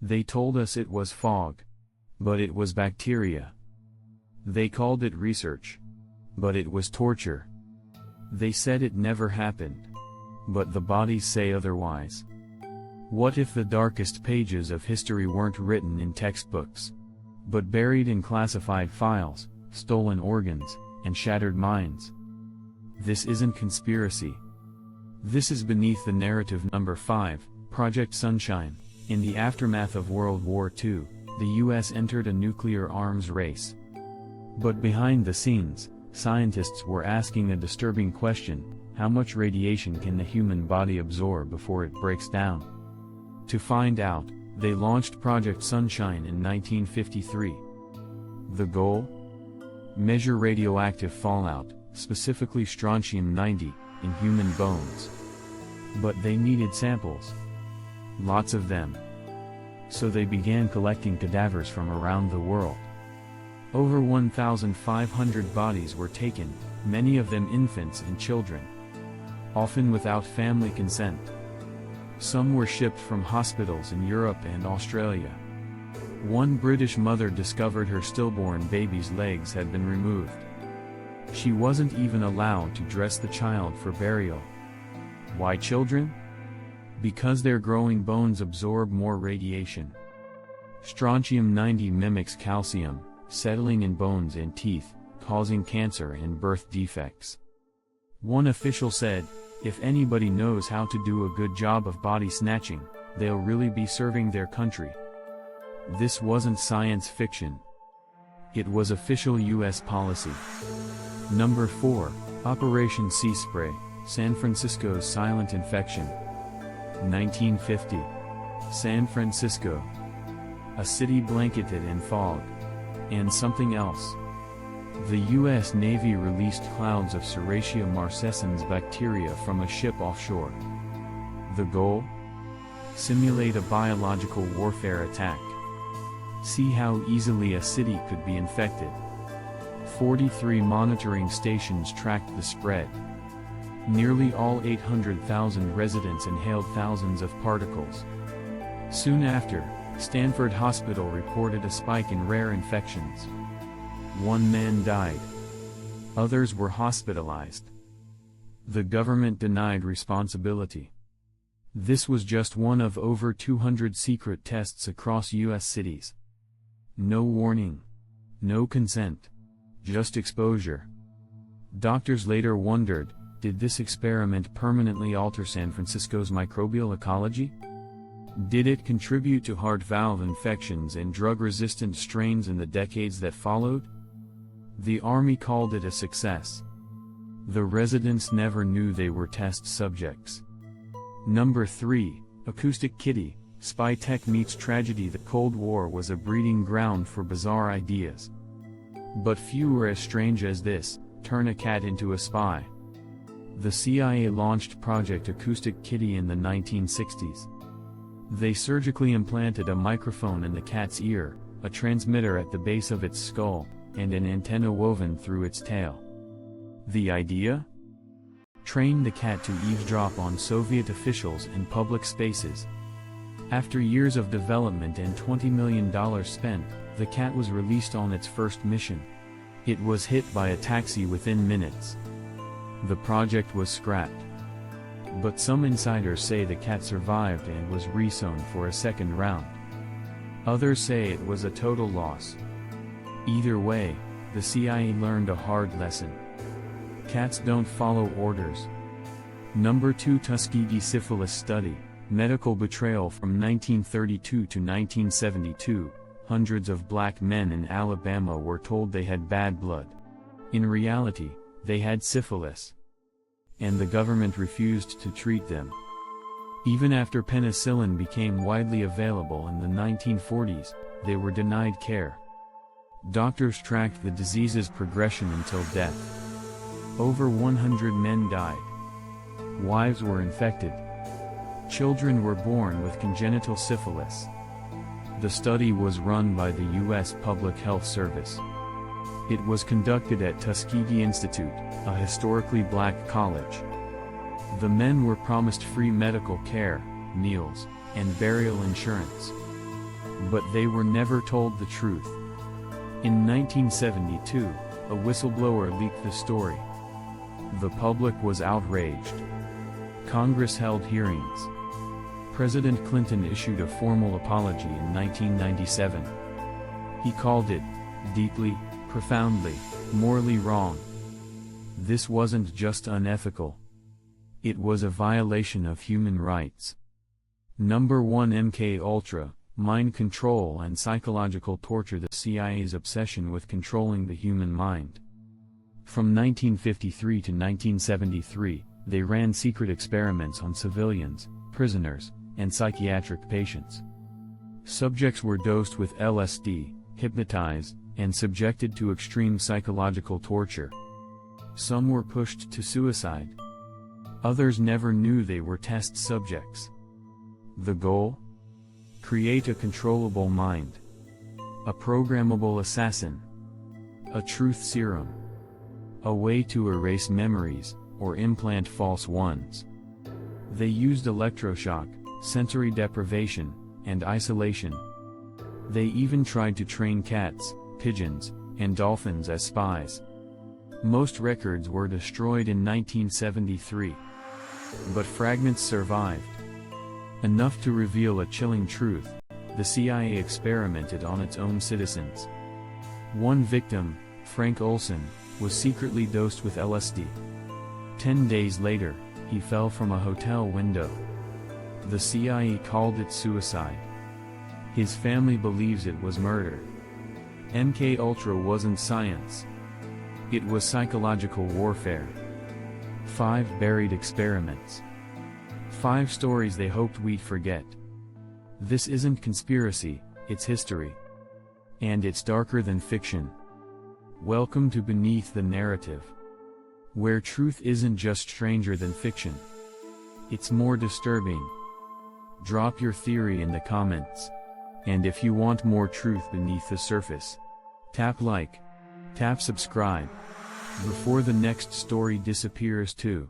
They told us it was fog. But it was bacteria. They called it research. But it was torture. They said it never happened. But the bodies say otherwise. What if the darkest pages of history weren't written in textbooks, but buried in classified files, stolen organs, and shattered minds? This isn't conspiracy. This is beneath the narrative. Number 5, Project Sunshine. In the aftermath of World War II, the US entered a nuclear arms race. But behind the scenes, scientists were asking a disturbing question: how much radiation can the human body absorb before it breaks down? To find out, they launched Project Sunshine in 1953. The goal? Measure radioactive fallout, specifically strontium-90, in human bones. But they needed samples. Lots of them. So they began collecting cadavers from around the world. Over 1,500 bodies were taken, many of them infants and children. Often without family consent. Some were shipped from hospitals in Europe and Australia. One British mother discovered her stillborn baby's legs had been removed. She wasn't even allowed to dress the child for burial. Why children? Because their growing bones absorb more radiation. Strontium-90 mimics calcium, settling in bones and teeth, causing cancer and birth defects. One official said, "If anybody knows how to do a good job of body snatching, they'll really be serving their country." This wasn't science fiction. It was official US policy. Number 4, Operation Sea Spray, San Francisco's silent infection. 1950. San Francisco. A city blanketed in fog. And something else. The US Navy released clouds of Serratia marcescens bacteria from a ship offshore. The goal? Simulate a biological warfare attack. See how easily a city could be infected. 43 monitoring stations tracked the spread. Nearly all 800,000 residents inhaled thousands of particles. Soon after, Stanford Hospital reported a spike in rare infections. 1 man died. Others were hospitalized. The government denied responsibility. This was just one of over 200 secret tests across US cities. No warning. No consent. Just exposure. Doctors later wondered, did this experiment permanently alter San Francisco's microbial ecology? Did it contribute to heart valve infections and drug-resistant strains in the decades that followed? The Army called it a success. The residents never knew they were test subjects. Number 3, Acoustic Kitty, Spy Tech Meets Tragedy. The Cold War was a breeding ground for bizarre ideas. But few were as strange as this: turn a cat into a spy. The CIA launched Project Acoustic Kitty in the 1960s. They surgically implanted a microphone in the cat's ear, a transmitter at the base of its skull, and an antenna woven through its tail. The idea? Train the cat to eavesdrop on Soviet officials in public spaces. After years of development and $20 million spent, the cat was released on its first mission. It was hit by a taxi within minutes. The project was scrapped. But some insiders say the cat survived and was resewn for a second round. Others say it was a total loss. Either way, the CIA learned a hard lesson. Cats don't follow orders. Number 2, Tuskegee Syphilis Study, Medical Betrayal. From 1932 to 1972, hundreds of black men in Alabama were told they had bad blood. In reality, they had syphilis. And the government refused to treat them. Even after penicillin became widely available in the 1940s, they were denied care. Doctors tracked the disease's progression until death. Over 100 men died. Wives were infected. Children were born with congenital syphilis. The study was run by the U.S. Public Health Service. It was conducted at Tuskegee Institute, a historically black college. The men were promised free medical care, meals, and burial insurance. but they were never told the truth. In 1972, a whistleblower leaked the story. The public was outraged. Congress held hearings. President Clinton issued a formal apology in 1997. He called it deeply, profoundly, morally wrong. This wasn't just unethical. It was a violation of human rights. Number 1. MK-Ultra, mind control and psychological torture. The CIA's obsession with controlling the human mind. From 1953 to 1973, they ran secret experiments on civilians, prisoners, and psychiatric patients. Subjects were dosed with LSD, hypnotized, and subjected to extreme psychological torture. Some were pushed to suicide. Others never knew they were test subjects. The goal? Create a controllable mind. A programmable assassin. A truth serum. A way to erase memories, or implant false ones. They used electroshock, sensory deprivation, and isolation. They even tried to train cats, pigeons, and dolphins as spies. Most records were destroyed in 1973. But fragments survived. Enough to reveal a chilling truth: the CIA experimented on its own citizens. One victim, Frank Olson, was secretly dosed with LSD. 10 days later, he fell from a hotel window. The CIA called it suicide. His family believes it was murder. MK-Ultra wasn't science. It was psychological warfare. 5 buried experiments. 5 stories they hoped we'd forget. This isn't conspiracy, it's history. And it's darker than fiction. Welcome to Beneath the Narrative, where truth isn't just stranger than fiction. It's more disturbing. Drop your theory in the comments. And if you want more truth beneath the surface, tap like, tap subscribe, before the next story disappears too.